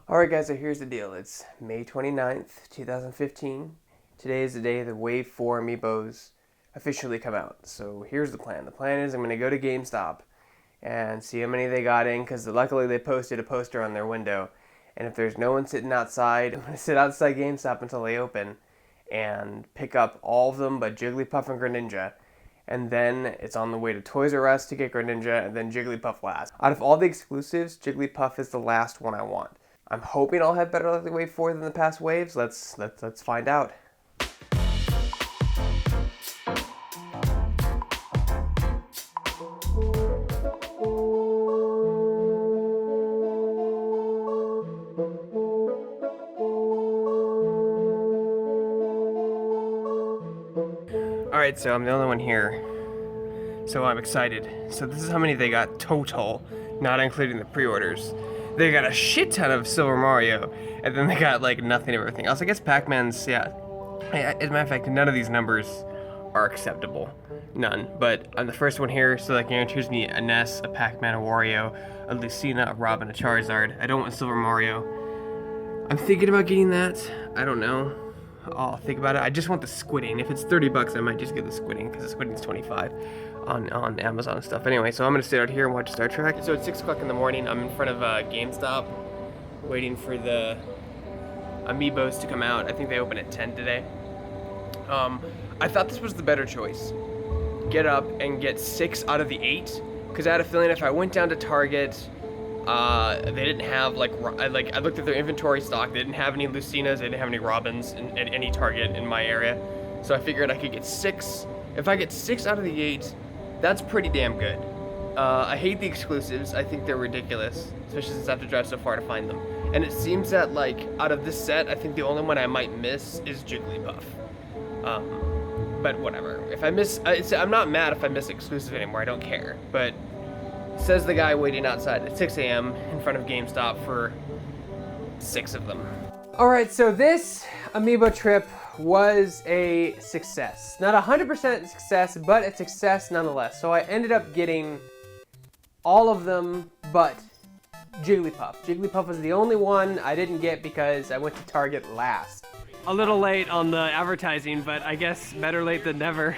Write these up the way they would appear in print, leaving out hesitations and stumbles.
Alright guys, so here's the deal. It's May 29th, 2015. Today is the day the Wave 4 Amiibos officially come out. So here's the plan. The plan is I'm going to go to GameStop and see how many they got in, because luckily they posted a poster on their window. And if there's no one sitting outside, I'm going to sit outside GameStop until they open and pick up all of them but Jigglypuff and Greninja. And then it's on the way to Toys R Us to get Greninja, and then Jigglypuff last. Out of all the exclusives, Jigglypuff is the last one I want. I'm hoping I'll have better luck with Wave 4 than the past waves. Let's find out. Alright, so I'm the only one here. So I'm excited. So this is how many they got total, not including the pre-orders. They got a shit ton of Silver Mario, and then they got like nothing of everything else. I guess Pac-Man's, yeah. As a matter of fact, none of these numbers are acceptable. None. But I'm the first one here, so that guarantees me a Ness, a Pac-Man, a Wario, a Lucina, a Robin, a Charizard. I don't want Silver Mario. I'm thinking about getting that. I don't know. I'll think about it. I just want the Squidding. If it's $30, I might just get the Squidding, because the Squidding's $25 on Amazon and stuff. Anyway, so I'm gonna sit out here and watch Star Trek. So it's 6 o'clock in the morning. I'm in front of GameStop, waiting for the Amiibos to come out. I think they open at 10 today. I thought this was the better choice. Get up and get 6 out of the 8, because I had a feeling if I went down to Target, they didn't have I looked at their inventory stock. They didn't have any Lucinas. They didn't have any Robins at any Target in my area. So I figured I could get 6. If I get 6 out of the 8, that's pretty damn good. I hate the exclusives. I think they're ridiculous, especially since I have to drive so far to find them. And it seems that out of this set, I think the only one I might miss is Jigglypuff. But whatever. If I miss, I'm not mad if I miss exclusive anymore. I don't care. But says the guy waiting outside at 6 a.m. in front of GameStop for 6 of them. Alright, so this Amiibo trip was a success. Not 100% success, but a success nonetheless. So I ended up getting all of them but Jigglypuff. Jigglypuff was the only one I didn't get because I went to Target last. A little late on the advertising, but I guess better late than never.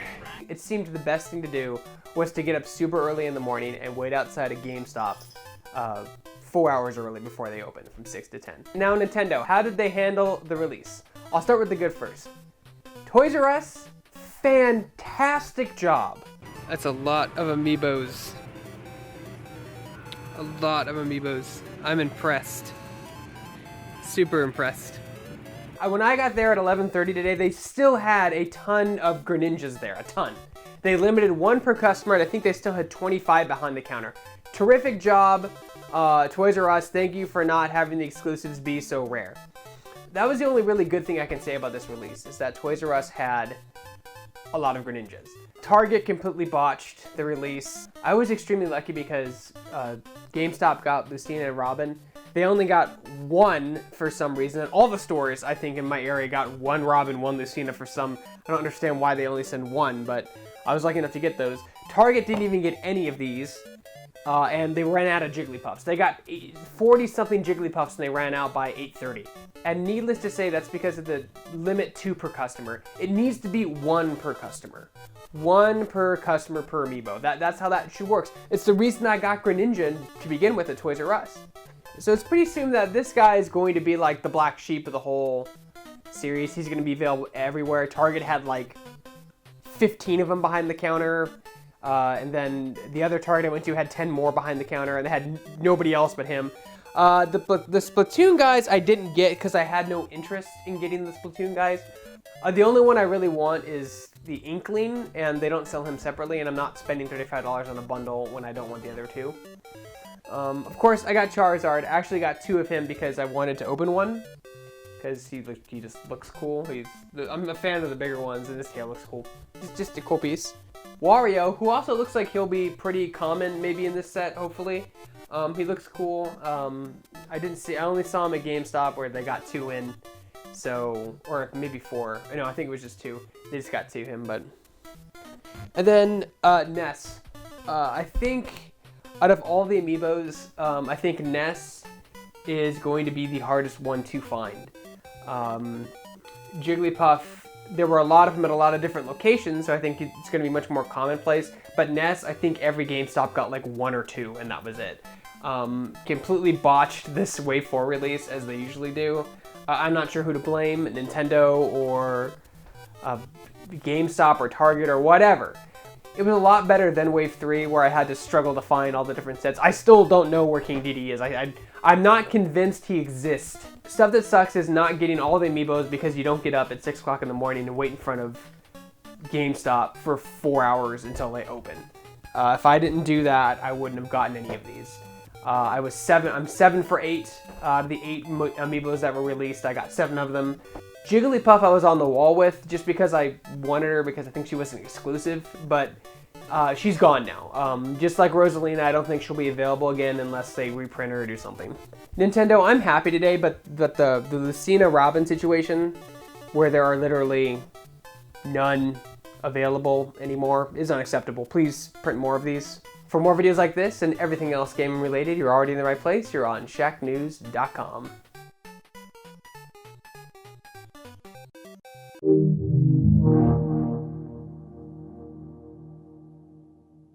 It seemed the best thing to do was to get up super early in the morning and wait outside a GameStop 4 hours early before they open, from 6 to 10. Now Nintendo, how did they handle the release? I'll start with the good first. Toys R Us, fantastic job. That's a lot of Amiibos. A lot of Amiibos. I'm impressed. Super impressed. When I got there at 11:30 today, they still had a ton of Greninjas there, a ton. They limited 1 per customer, and I think they still had 25 behind the counter. Terrific job, Toys R Us. Thank you for not having the exclusives be so rare. That was the only really good thing I can say about this release, is that Toys R Us had a lot of Greninjas. Target completely botched the release. I was extremely lucky because GameStop got Lucina and Robin. They only got 1 for some reason. And all the stores, I think, in my area got 1 Robin, 1 Lucina for some. I don't understand why they only send 1, but I was lucky enough to get those. Target didn't even get any of these, and they ran out of Jigglypuffs. They got 40-something Jigglypuffs, and they ran out by 8:30. And needless to say, that's because of the limit 2 per customer. It needs to be 1 per customer. 1 per customer per Amiibo. That's how that should work. It's the reason I got Greninja to begin with at Toys R Us. So it's pretty assumed that this guy is going to be like the black sheep of the whole series. He's going to be available everywhere. Target had like 15 of them behind the counter. And then the other Target I went to had 10 more behind the counter, and they had nobody else but him. The Splatoon guys I didn't get because I had no interest in getting the Splatoon guys. The only one I really want is the Inkling, and they don't sell him separately, and I'm not spending $35 on a bundle when I don't want the other 2. Of course, I got Charizard. I actually got 2 of him because I wanted to open one, because he just looks cool. I'm a fan of the bigger ones, and this tail looks cool. It's just a cool piece. Wario, who also looks like he'll be pretty common maybe in this set, hopefully. He looks cool. I only saw him at GameStop where they got 2 in. So, or maybe 4. No, I think it was just 2. They just got 2 him, but. And then Ness. I think out of all the Amiibos, I think Ness is going to be the hardest one to find. Jigglypuff, there were a lot of them at a lot of different locations, so I think it's going to be much more commonplace. But Ness, I think every GameStop got like 1 or 2, and that was it. Completely botched this Wave 4 release, as they usually do. I'm not sure who to blame, Nintendo or GameStop or Target or whatever. It was a lot better than Wave 3, where I had to struggle to find all the different sets. I still don't know where King Dedede is. I'm not convinced he exists. Stuff that sucks is not getting all the Amiibos because you don't get up at 6 o'clock in the morning and wait in front of GameStop for 4 hours until they open. If I didn't do that, I wouldn't have gotten any of these. I'm 7 for 8 out of the 8 Amiibos that were released. I got 7 of them. Jigglypuff I was on the wall with just because I wanted her because I think she was an exclusive, but she's gone now. Just like Rosalina, I don't think she'll be available again unless they reprint her or do something. Nintendo, I'm happy today, but the Lucina Robin situation, where there are literally none available anymore, is unacceptable. Please print more of these. For more videos like this and everything else gaming related, you're already in the right place. You're on Shacknews.com.